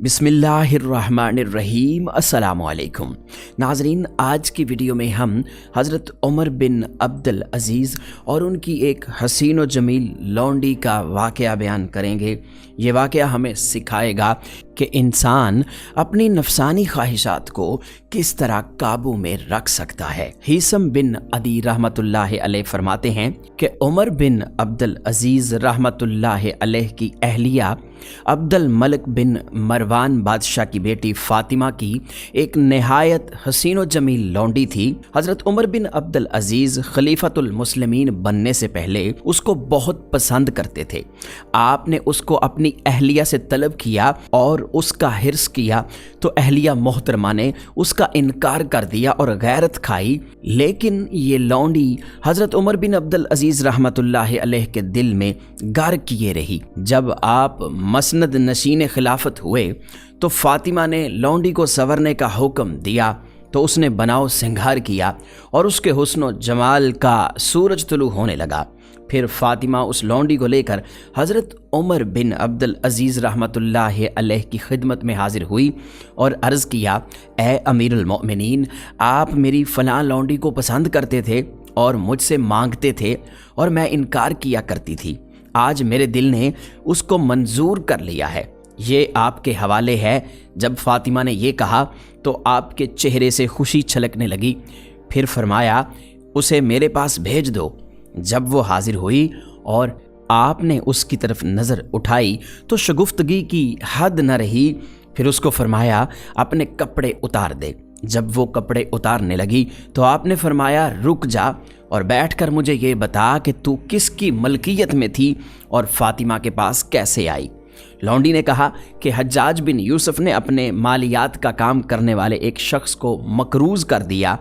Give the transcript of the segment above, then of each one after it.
बिस्मिल्लाहिर्रहमानिर्रहीम। अस्सलामुअलैकुम नाज़रीन, आज की वीडियो में हम हज़रत उमर बिन अब्दुल अज़ीज़ और उनकी एक हसीन व जमील लौंडी का वाक़या बयान करेंगे। ये वाक़या हमें सिखाएगा कि इंसान अपनी नफसानी ख्वाहिशात को किस तरह काबू में रख सकता है। हीसम बिन अदी रहमतुल्लाह अलैह फरमाते हैं कि उमर बिन अब्दुल अज़ीज़ रहमतुल्लाह अलैह की अहलिया अब्दुल मलिक बिन मरवान बादशाह की बेटी फ़ातिमा की एक नहायत हसीन व जमील लौंडी थी। हज़रत उमर बिन अब्दुल अज़ीज़ खलीफतुल मुस्लिमीन बनने से पहले उसको बहुत पसंद करते थे। आपने उसको अपनी अहलिया से तलब किया और उसका हिर्स किया तो अहलिया मोहतरमा ने उसका इनकार कर दिया और गैरत खाई। लेकिन ये लौंडी हज़रत उमर बिन अब्दुल अज़ीज़ रहमतुल्लाह अलैह के दिल में गर किए रही। जब आप मसनद नशीन खिलाफत हुए तो फ़ातिमा ने लौंडी को संवरने का हुक्म दिया तो उसने बनाव सिंगार किया और उसके हुस्न व जमाल का सूरज तुलू होने लगा। फिर फ़ातिमा उस लौंडी को लेकर हज़रत उमर बिन अब्दुल अज़ीज़ रहमतुल्लाह अलैह की खिदमत में हाजिर हुई और अर्ज़ किया, ए अमीरुल मोमिनीन, आप मेरी फ़लाँ लौंडी को पसंद करते थे और मुझसे मांगते थे और मैं इनकार किया करती थी। आज मेरे दिल ने उसको मंजूर कर लिया है, ये आपके हवाले है। जब फ़ातिमा ने ये कहा तो आपके चेहरे से खुशी छलकने लगी। फिर फरमाया, उसे मेरे पास भेज दो। जब वो हाजिर हुई और आपने उसकी तरफ नज़र उठाई तो शगुफ्तगी की हद न रही। फिर उसको फरमाया, अपने कपड़े उतार दे। जब वो कपड़े उतारने लगी तो आपने फरमाया, रुक जा और बैठकर मुझे ये बता कि तू किसकी मलकियत में थी और फ़ातिमा के पास कैसे आई। लौंडी ने कहा कि हज्जाज बिन यूसुफ ने अपने मालियात का काम करने वाले एक शख्स को मकरूज कर दिया।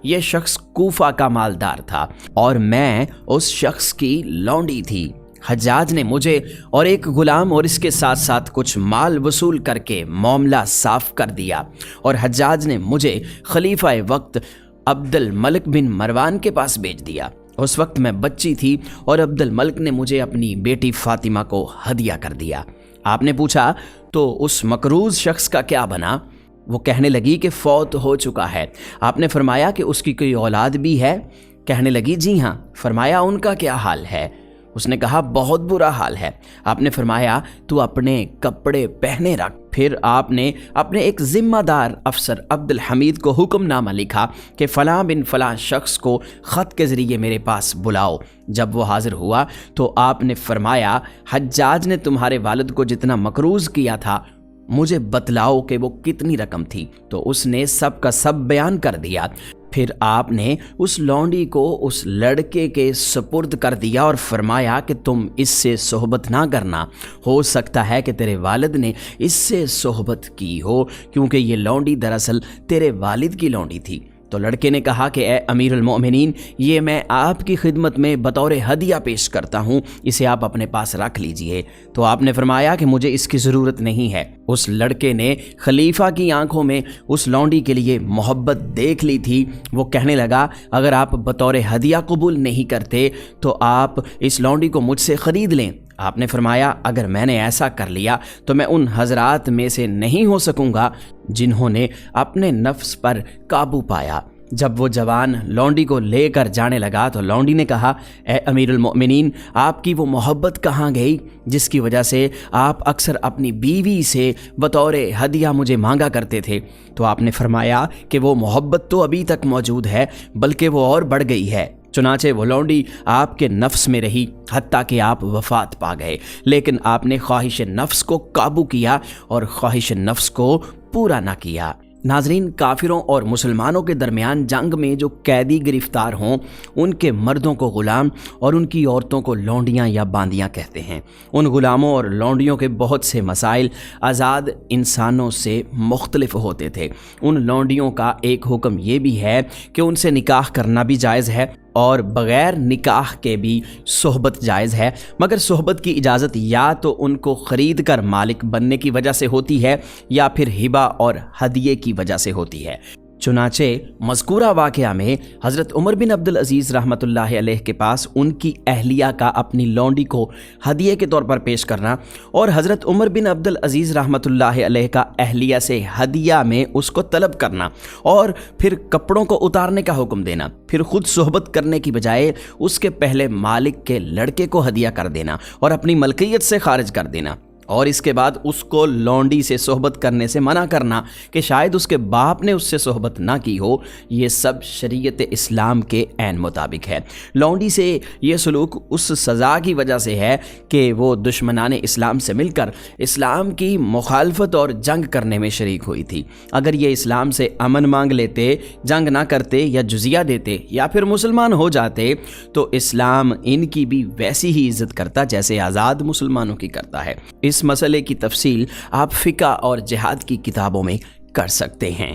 यह शख्स कूफा का मालदार था और मैं उस शख्स की लौंडी थी। हज्जाज ने मुझे और एक गुलाम और इसके साथ साथ कुछ माल वसूल करके मामला साफ कर दिया और हज्जाज ने मुझे खलीफा वक्त अब्दुल मलिक बिन मरवान के पास भेज दिया। उस वक्त मैं बच्ची थी और अब्दुल मलिक ने मुझे अपनी बेटी फ़ातिमा को हदिया कर दिया। आपने पूछा तो उस मकरूज शख्स का क्या बना? वो कहने लगी कि फ़ौत हो चुका है। आपने फरमाया कि उसकी कोई औलाद भी है? कहने लगी, जी हाँ। फरमाया, उनका क्या हाल है? उसने कहा, बहुत बुरा हाल है। आपने फरमाया, तू अपने कपड़े पहने रख। फिर आपने अपने एक ज़िम्मेदार अफसर अब्दुल हमीद को हुक्मनामा लिखा कि फ़लाँ बिन फ़लाँ शख्स को ख़त के ज़रिए मेरे पास बुलाओ। जब वो हाज़िर हुआ तो आपने फरमाया, हज्जाज ने तुम्हारे वालिद को जितना मकरूज़ किया था मुझे बतलाओ कि वो कितनी रकम थी। तो उसने सब का सब बयान कर दिया। फिर आपने उस लौंडी को उस लड़के के सुपुर्द कर दिया और फरमाया कि तुम इससे सोहबत ना करना, हो सकता है कि तेरे वालिद ने इससे सोहबत की हो, क्योंकि ये लौंडी दरअसल तेरे वालिद की लौंडी थी। तो लड़के ने कहा कि ए अमीरुल मोमिनीन, ये मैं आपकी खिदमत में बतौर हदिया पेश करता हूँ, इसे आप अपने पास रख लीजिए। तो आपने फरमाया कि मुझे इसकी ज़रूरत नहीं है। उस लड़के ने खलीफा की आंखों में उस लौंडी के लिए मोहब्बत देख ली थी। वो कहने लगा, अगर आप बतौर हदिया कबूल नहीं करते तो आप इस लौंडी को मुझसे ख़रीद लें। आपने फरमाया, अगर मैंने ऐसा कर लिया तो मैं उन हजरात में से नहीं हो सकूंगा जिन्होंने अपने नफ्स पर काबू पाया। जब वो जवान लौंडी को लेकर जाने लगा तो लौंडी ने कहा, ए अमीरुल मोमिनीन, आपकी वो मोहब्बत कहाँ गई जिसकी वजह से आप अक्सर अपनी बीवी से बतौर हदिया मुझे मांगा करते थे? तो आपने फरमाया कि वो मोहब्बत तो अभी तक मौजूद है, बल्कि वो और बढ़ गई है। चुनाचे वो लौंडी आपके नफ्स में रही हत्ता कि आप वफ़ात पा गए, लेकिन आपने ख्वाहिश नफ्स को काबू किया और ख्वाहिश नफ्स को पूरा ना किया। नाजरीन, काफिरों और मुसलमानों के दरमियान जंग में जो कैदी गिरफ्तार हों उनके मर्दों को ग़ुलाम और उनकी औरतों को लौंडियाँ या बांदियाँ कहते हैं। उन ग़ुलामों और लौंडियों के बहुत से मसाइल आज़ाद इंसानों से मुख्तलिफ होते थे। उन लौंडियों का एक हुक्म ये भी है कि उनसे निकाह करना भी जायज़ है और बग़ैर निकाह के भी सोहबत जायज़ है, मगर सोहबत की इजाज़त या तो उनको ख़रीद कर मालिक बनने की वजह से होती है या फिर हिबा और हदिये की वजह से होती है। चुनाचे मज़कूरा वाक़या में हज़रत उमर बिन अब्दुल अज़ीज़ रहमतुल्लाहि अलैह के पास उनकी अहलिया का अपनी लौंडी को हदिये के तौर पर पेश करना और हज़रत उमर बिन अब्दुल अज़ीज़ रहमतुल्लाहि अलैह का अहलिया से हदिया में उसको तलब करना और फिर कपड़ों को उतारने का हुक्म देना, फिर ख़ुद सोहबत करने की बजाय उसके पहले मालिक के लड़के को हदिया कर देना और अपनी मलकियत से खारिज कर देना, और इसके बाद उसको लौंडी से सोहबत करने से मना करना कि शायद उसके बाप ने उससे सोहबत ना की हो, ये सब शरीयत इस्लाम के ऐन मुताबिक है। लौंडी से ये सलूक उस सज़ा की वजह से है कि वो दुश्मनाने इस्लाम से मिलकर इस्लाम की मुखालफत और जंग करने में शरीक हुई थी। अगर ये इस्लाम से अमन मांग लेते, जंग ना करते या जुजिया देते या फिर मुसलमान हो जाते तो इस्लाम इनकी भी वैसी ही इज़्ज़त करता जैसे आज़ाद मुसलमानों की करता है। इस मसले की तफसील आप फ़िक़्ह और जिहाद की किताबों में कर सकते हैं।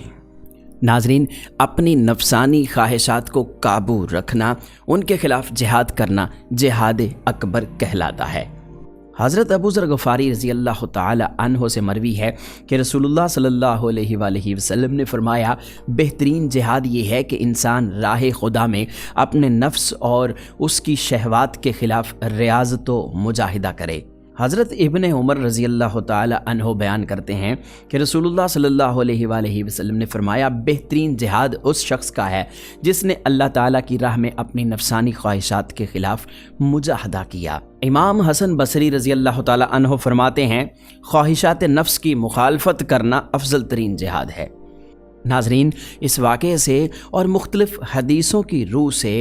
नाज़रीन, अपनी नफसानी ख्वाहिशात को काबू रखना, उनके ख़िलाफ़ जिहाद करना जिहाद अकबर कहलाता है। हज़रत अबू ज़र ग़फ़ारी रज़ी अल्लाह तआला अन्हो से मरवी है कि रसूलुल्लाह सल्लल्लाहु अलैहि वसल्लम ने फ़रमाया, बेहतरीन जिहाद ये है कि इंसान राह खुदा में अपने नफ्स और उसकी शहवात के ख़िलाफ़ रियाज़त व मुजाहिदा करे। हज़रत इब्ने उमर रज़ी अल्लाह तआला अन्हो बयान करते हैं कि रसूलुल्लाह सल्लल्लाहु अलैहि वसल्लम ने फ़रमाया, बेहतरीन जिहाद उस शख्स का है जिसने अल्लाह ताला की राह में अपनी नफसानी ख्वाहिशात के ख़िलाफ़ मुजाहदा किया। इमाम हसन बसरी रज़ी अल्लाह तआला अन्हो फरमाते हैं, ख्वाहिशात नफ्स की मुखालफत करना अफजल तरीन जिहाद है। नाज़रीन, इस वाक़े से और मुख्तलिफ़ हदीसों की रूह से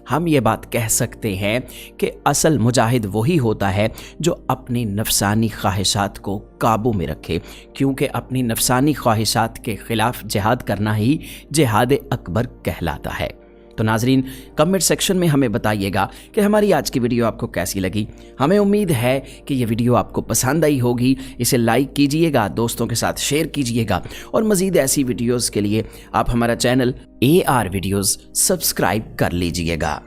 हम ये बात कह सकते हैं कि असल मुजाहिद वही होता है जो अपनी नफसानी ख्वाहिशात को काबू में रखे, क्योंकि अपनी नफसानी ख्वाहिशात के ख़िलाफ़ जिहाद करना ही जिहाद अकबर कहलाता है। तो नाज़रीन, कमेंट सेक्शन में हमें बताइएगा कि हमारी आज की वीडियो आपको कैसी लगी। हमें उम्मीद है कि ये वीडियो आपको पसंद आई होगी। इसे लाइक कीजिएगा, दोस्तों के साथ शेयर कीजिएगा और मज़ीद ऐसी वीडियोज़ के लिए आप हमारा चैनल AR वीडियोज़ सब्सक्राइब कर लीजिएगा।